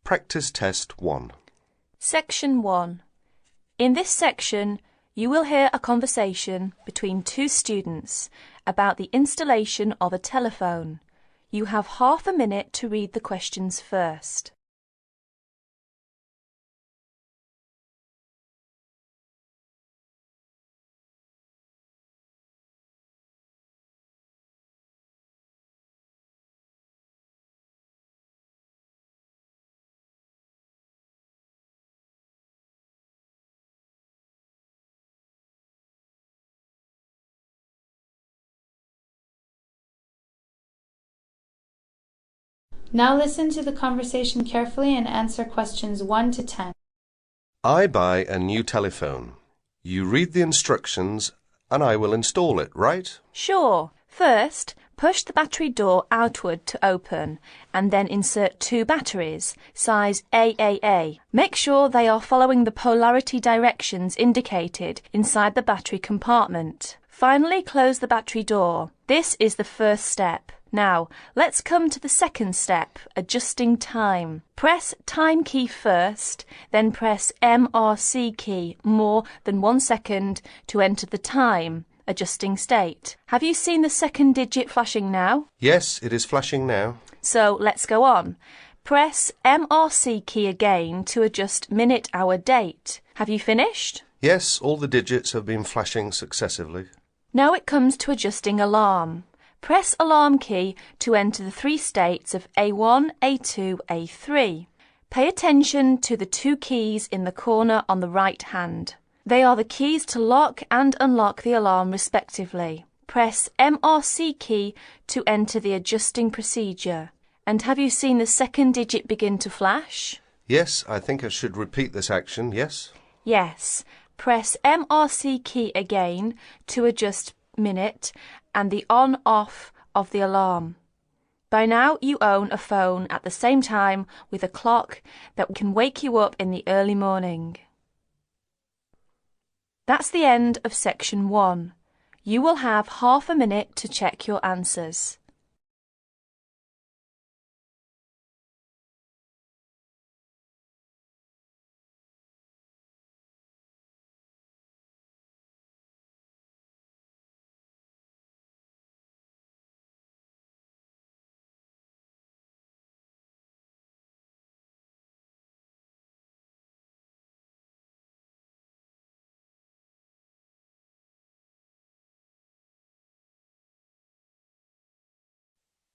Practice Test 1. Section 1. In this section, you will hear a conversation between two students about the installation of a telephone. You have half a minute to read the questions first. Now listen to the conversation carefully and answer questions 1 to 10. I buy a new telephone. You read the instructions and I will install it, right? Sure. First, push the battery door outward to open and then insert two batteries, size AAA. Make sure they are following the polarity directions indicated inside the battery compartment. Finally, close the battery door. This is the first step. Now, let's come to the second step, adjusting time. Press time key first, then press MRC key more than 1 second to enter the time, adjusting state. Have you seen the second digit flashing now? Yes, it is flashing now. So let's go on. Press MRC key again to adjust minute, hour, date. Have you finished? Yes, all the digits have been flashing successively. Now it comes to adjusting alarm. Press alarm key to enter the 3 states of A1, A2, A3. Pay attention to the 2 keys in the corner on the right hand. They are the keys to lock and unlock the alarm respectively. Press MRC key to enter the adjusting procedure. And have you seen the second digit begin to flash? Yes, I think I should repeat this action, yes? Yes. Press MRC key again to adjust minute and the on-off of the alarm. By now you own a phone at the same time with a clock that can wake you up in the early morning. That's the end of section 1. You will have half a minute to check your answers.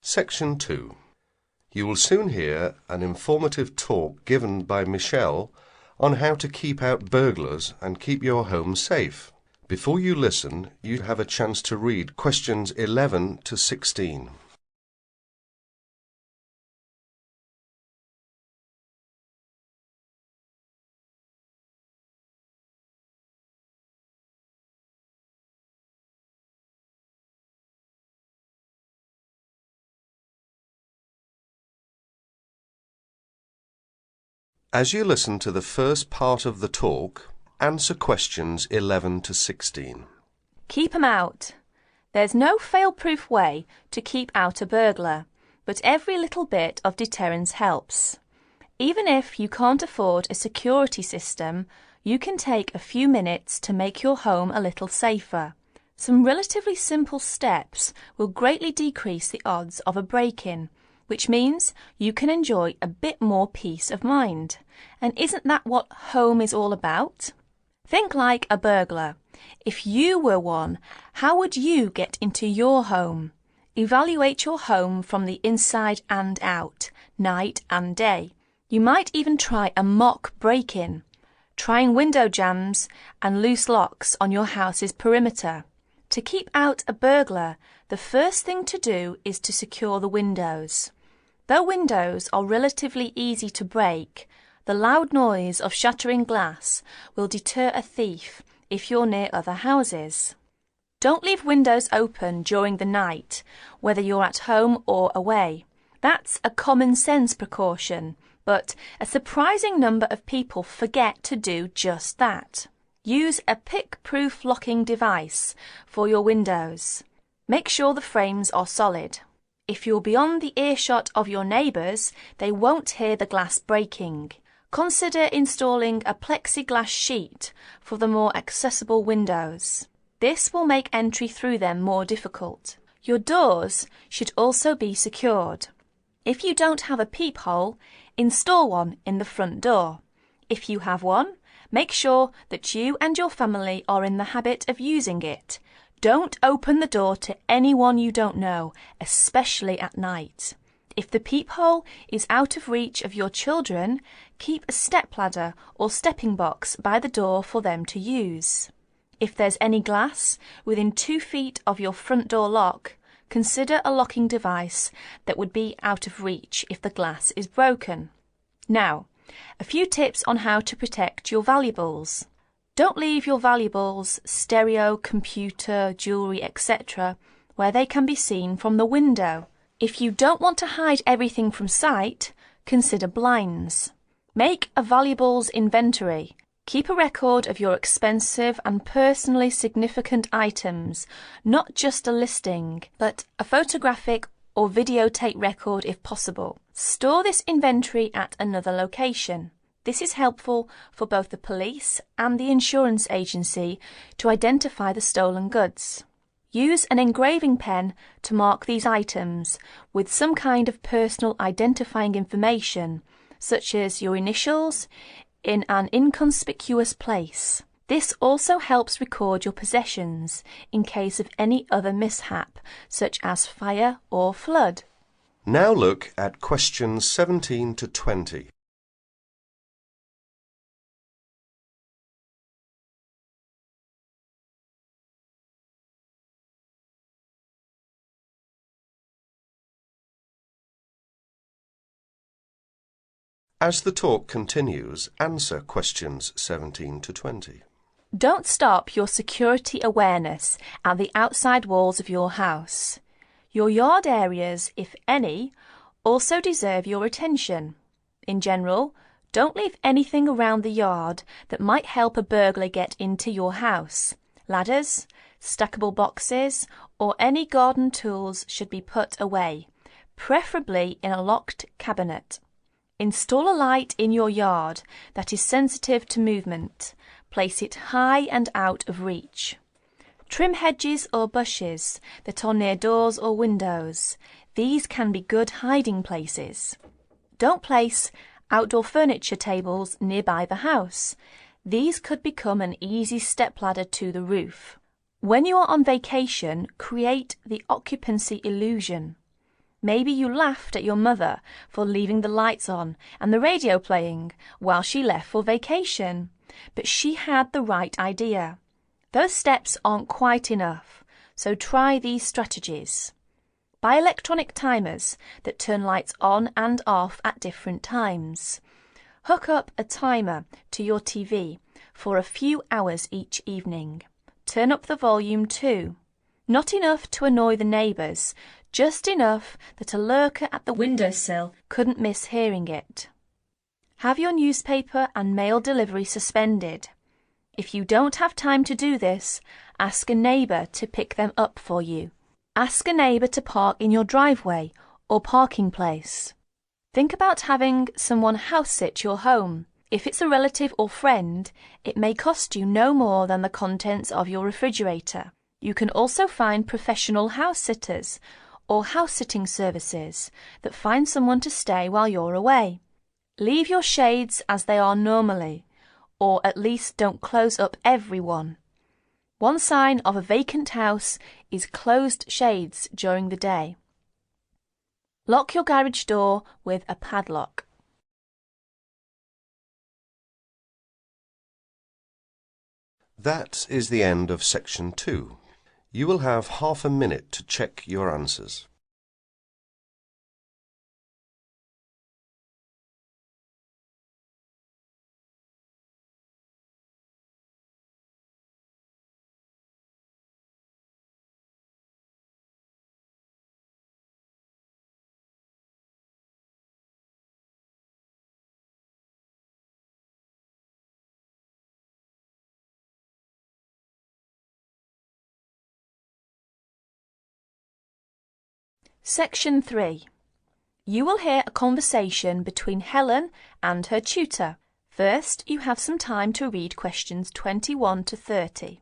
Section 2. You will soon hear an informative talk given by Michelle on how to keep out burglars and keep your home safe. Before you listen, you have a chance to read questions 11 to 16. As you listen to the first part of the talk, answer questions 11 to 16. Keep 'em out. There's no fail-proof way to keep out a burglar, but every little bit of deterrence helps. Even if you can't afford a security system, you can take a few minutes to make your home a little safer. Some relatively simple steps will greatly decrease the odds of a break-in, which means you can enjoy a bit more peace of mind. And isn't that what home is all about? Think like a burglar. If you were one, how would you get into your home? Evaluate your home from the inside and out, night and day. You might even try a mock break-in, trying window jambs and loose locks on your house's perimeter. To keep out a burglar, the first thing to do is to secure the windows. Though windows are relatively easy to break, the loud noise of shattering glass will deter a thief if you're near other houses. Don't leave windows open during the night, whether you're at home or away. That's a common sense precaution, but a surprising number of people forget to do just that. Use a pick-proof locking device for your windows. Make sure the frames are solid. If you're beyond the earshot of your neighbours, they won't hear the glass breaking. Consider installing a plexiglass sheet for the more accessible windows. This will make entry through them more difficult. Your doors should also be secured. If you don't have a peephole, install one in the front door. If you have one, make sure that you and your family are in the habit of using it. Don't open the door to anyone you don't know, especially at night. If the peephole is out of reach of your children, keep a stepladder or stepping box by the door for them to use. If there's any glass within 2 feet of your front door lock, consider a locking device that would be out of reach if the glass is broken. Now, a few tips on how to protect your valuables. Don't leave your valuables, stereo, computer, jewellery, etc., where they can be seen from the window. If you don't want to hide everything from sight, consider blinds. Make a valuables inventory. Keep a record of your expensive and personally significant items, not just a listing, but a photographic or videotape record if possible. Store this inventory at another location. This is helpful for both the police and the insurance agency to identify the stolen goods. Use an engraving pen to mark these items with some kind of personal identifying information, such as your initials, in an inconspicuous place. This also helps record your possessions in case of any other mishap, such as fire or flood. Now look at questions 17 to 20. As the talk continues, answer questions 17 to 20. Don't stop your security awareness at the outside walls of your house. Your yard areas, if any, also deserve your attention. In general, don't leave anything around the yard that might help a burglar get into your house. Ladders, stackable boxes, or any garden tools should be put away, preferably in a locked cabinet. Install a light in your yard that is sensitive to movement. Place it high and out of reach. Trim hedges or bushes that are near doors or windows. These can be good hiding places. Don't place outdoor furniture tables nearby the house. These could become an easy stepladder to the roof. When you are on vacation, create the occupancy illusion. Maybe you laughed at your mother for leaving the lights on and the radio playing while she left for vacation, but she had the right idea. Those steps aren't quite enough, so try these strategies. Buy electronic timers that turn lights on and off at different times. Hook up a timer to your TV for a few hours each evening. Turn up the volume too. Not enough to annoy the neighbours, just enough that a lurker at the windowsill couldn't miss hearing it. Have your newspaper and mail delivery suspended. If you don't have time to do this, ask a neighbour to pick them up for you. Ask a neighbour to park in your driveway or parking place. Think about having someone house sit your home. If it's a relative or friend, it may cost you no more than the contents of your refrigerator. You can also find professional house sitters or house-sitting services that find someone to stay while you're away. Leave your shades as they are normally, or at least don't close up every one. One sign of a vacant house is closed shades during the day. Lock your garage door with a padlock. That is the end of section 2. You will have half a minute to check your answers. Section 3. You will hear a conversation between Helen and her tutor. First, you have some time to read questions 21 to 30.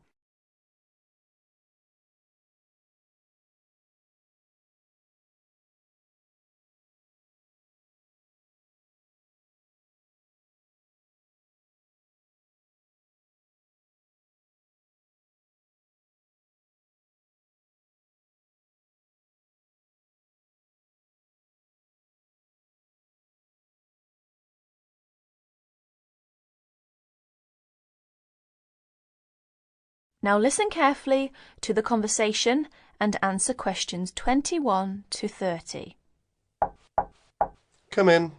Now listen carefully to the conversation and answer questions 21 to 30. Come in.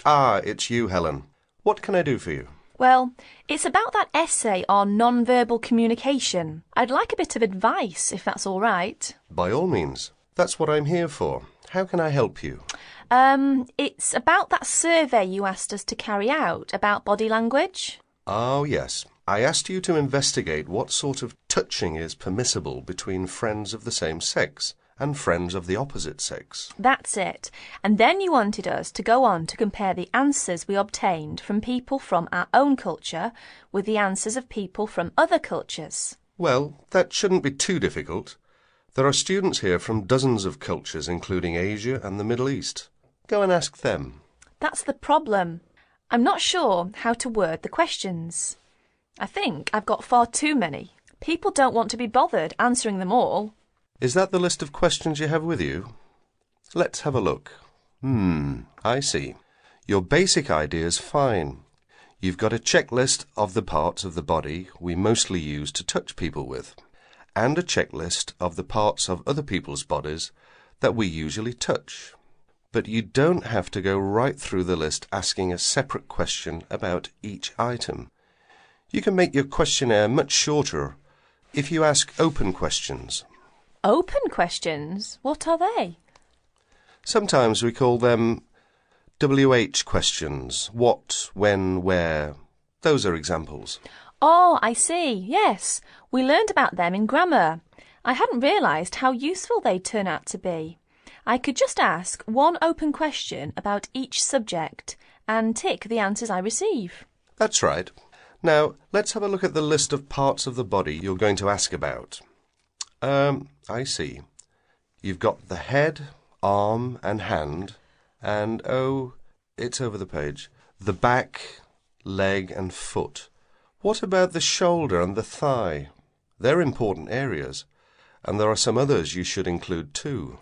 Ah, it's you, Helen. What can I do for you? Well, it's about that essay on non-verbal communication. I'd like a bit of advice, if that's all right. By all means. That's what I'm here for. How can I help you? It's about that survey you asked us to carry out about body language. Oh, yes. I asked you to investigate what sort of touching is permissible between friends of the same sex and friends of the opposite sex. That's it. And then you wanted us to go on to compare the answers we obtained from people from our own culture with the answers of people from other cultures. Well, that shouldn't be too difficult. There are students here from dozens of cultures, including Asia and the Middle East. Go and ask them. That's the problem. I'm not sure how to word the questions. I think I've got far too many. People don't want to be bothered answering them all. Is that the list of questions you have with you? Let's have a look. I see. Your basic idea is fine. You've got a checklist of the parts of the body we mostly use to touch people with, and a checklist of the parts of other people's bodies that we usually touch. But you don't have to go right through the list asking a separate question about each item. You can make your questionnaire much shorter if you ask open questions. Open questions? What are they? Sometimes we call them WH questions. What, when, where. Those are examples. Oh, I see. Yes, we learned about them in grammar. I hadn't realised how useful they'd turn out to be. I could just ask one open question about each subject and tick the answers I receive. That's right. Now, let's have a look at the list of parts of the body you're going to ask about. I see. You've got the head, arm and hand, and, oh, it's over the page, the back, leg and foot. What about the shoulder and the thigh? They're important areas, and there are some others you should include too.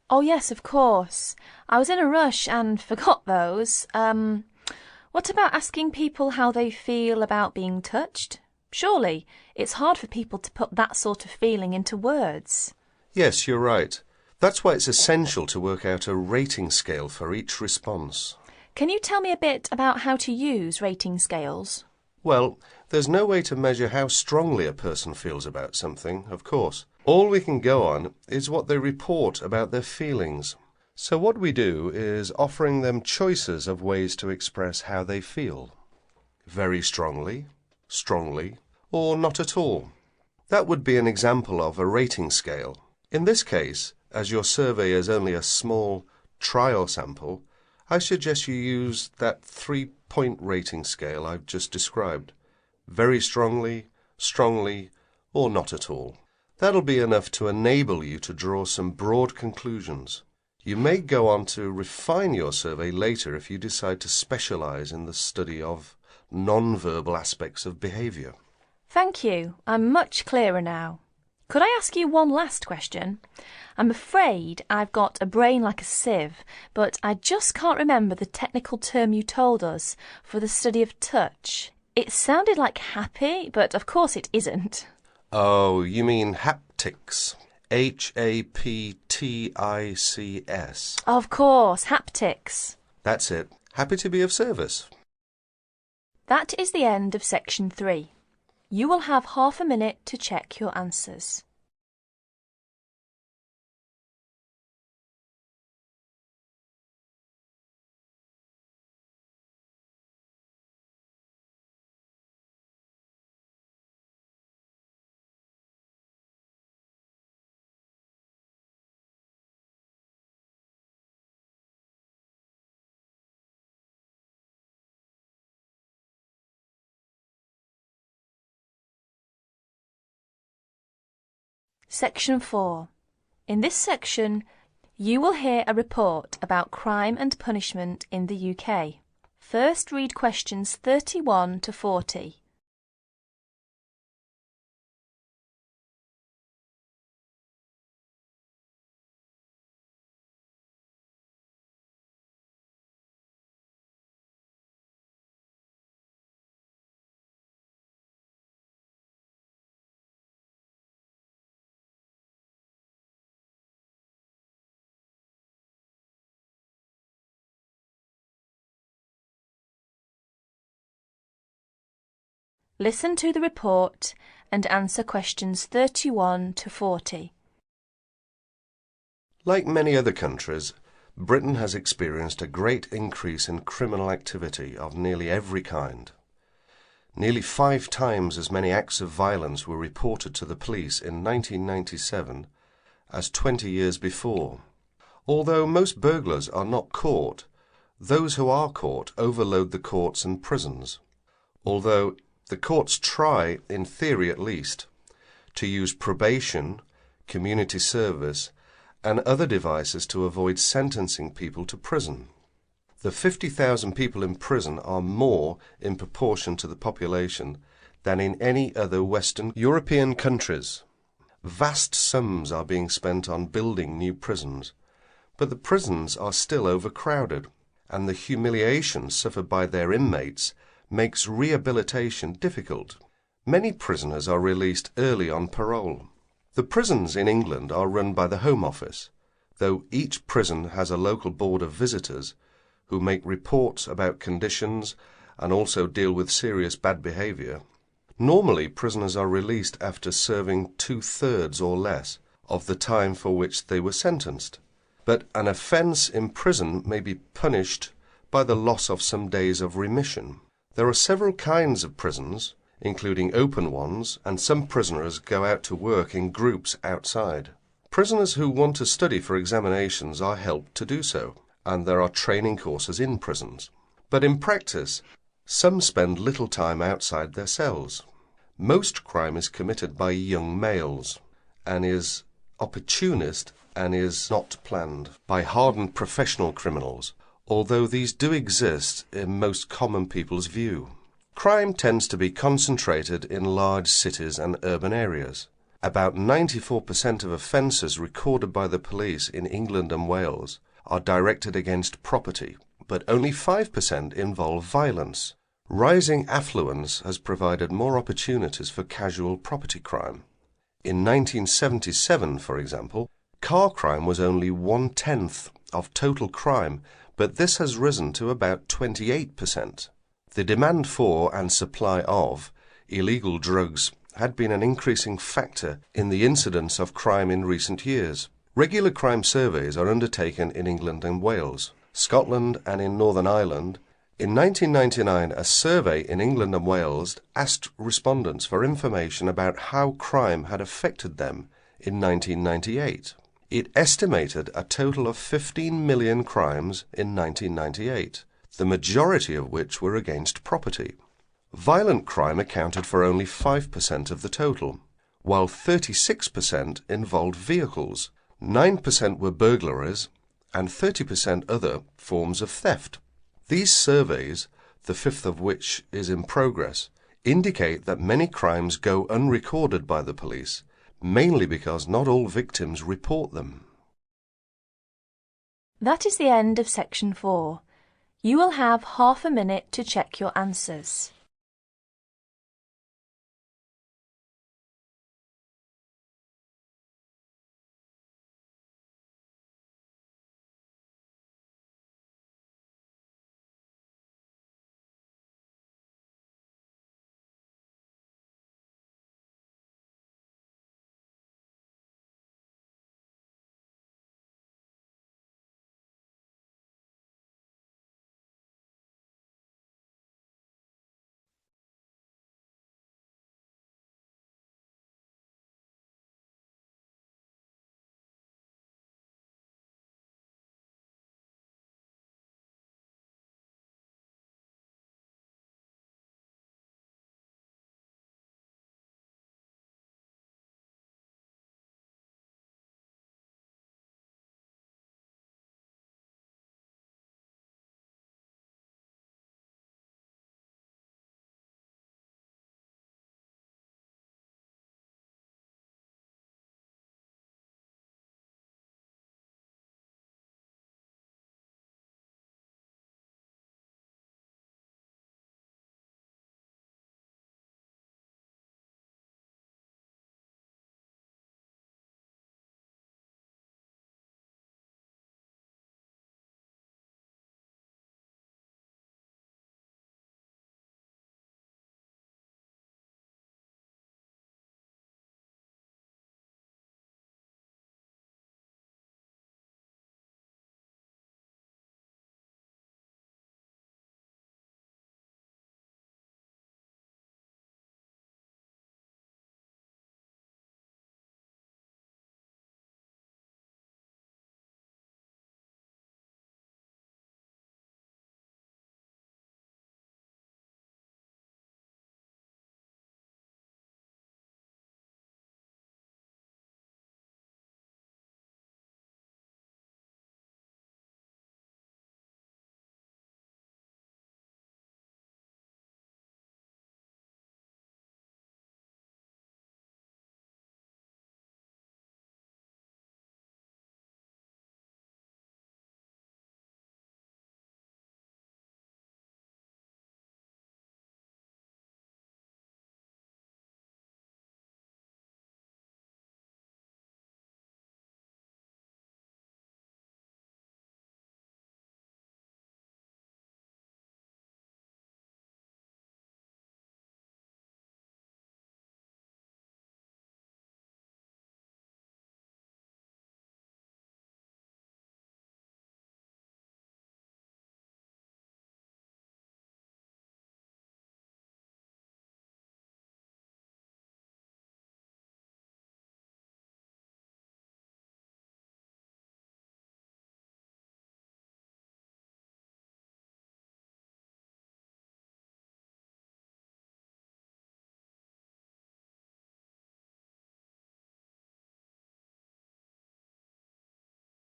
Oh, yes, of course. I was in a rush and forgot those. What about asking people how they feel about being touched? Surely it's hard for people to put that sort of feeling into words. Yes, you're right. That's why it's essential to work out a rating scale for each response. Can you tell me a bit about how to use rating scales? Well, there's no way to measure how strongly a person feels about something, of course. All we can go on is what they report about their feelings. So what we do is offering them choices of ways to express how they feel. Very strongly, strongly, or not at all. That would be an example of a rating scale. In this case, as your survey is only a small trial sample, I suggest you use that 3-point rating scale I've just described. Very strongly, strongly, or not at all. That'll be enough to enable you to draw some broad conclusions. You may go on to refine your survey later if you decide to specialise in the study of non-verbal aspects of behaviour. Thank you. I'm much clearer now. Could I ask you one last question? I'm afraid I've got a brain like a sieve, but I just can't remember the technical term you told us for the study of touch. It sounded like happy, but of course it isn't. Oh, you mean haptics. Haptics. Of course, haptics. That's it. Happy to be of service. That is the end of section 3. You will have half a minute to check your answers. Section 4. In this section, you will hear a report about crime and punishment in the UK. First read questions 31 to 40. Listen to the report and answer questions 31 to 40. Like many other countries, Britain has experienced a great increase in criminal activity of nearly every kind. Nearly 5 times as many acts of violence were reported to the police in 1997 as 20 years before. Although most burglars are not caught, those who are caught overload the courts and prisons. Although the courts try, in theory at least, to use probation, community service, and other devices to avoid sentencing people to prison. The 50,000 people in prison are more in proportion to the population than in any other Western European countries. Vast sums are being spent on building new prisons, but the prisons are still overcrowded, and the humiliation suffered by their inmates makes rehabilitation difficult. Many prisoners are released early on parole. The prisons in England are run by the Home Office, though each prison has a local board of visitors who make reports about conditions and also deal with serious bad behaviour. Normally, prisoners are released after serving 2/3 or less of the time for which they were sentenced. But an offence in prison may be punished by the loss of some days of remission. There are several kinds of prisons, including open ones, and some prisoners go out to work in groups outside. Prisoners who want to study for examinations are helped to do so, and there are training courses in prisons. But in practice, some spend little time outside their cells. Most crime is committed by young males, and is opportunist and is not planned by hardened professional criminals, although these do exist in most common people's view. Crime tends to be concentrated in large cities and urban areas. About 94% of offences recorded by the police in England and Wales are directed against property, but only 5% involve violence. Rising affluence has provided more opportunities for casual property crime. In 1977, for example, car crime was only 1/10 of total crime, but this has risen to about 28%. The demand for and supply of illegal drugs had been an increasing factor in the incidence of crime in recent years. Regular crime surveys are undertaken in England and Wales, Scotland and in Northern Ireland. In 1999, a survey in England and Wales asked respondents for information about how crime had affected them in 1998. It estimated a total of 15 million crimes in 1998, the majority of which were against property. Violent crime accounted for only 5% of the total, while 36% involved vehicles, 9% were burglaries, and 30% other forms of theft. These surveys, the 5th of which is in progress, indicate that many crimes go unrecorded by the police, mainly because not all victims report them. That is the end of section 4. You will have half a minute to check your answers.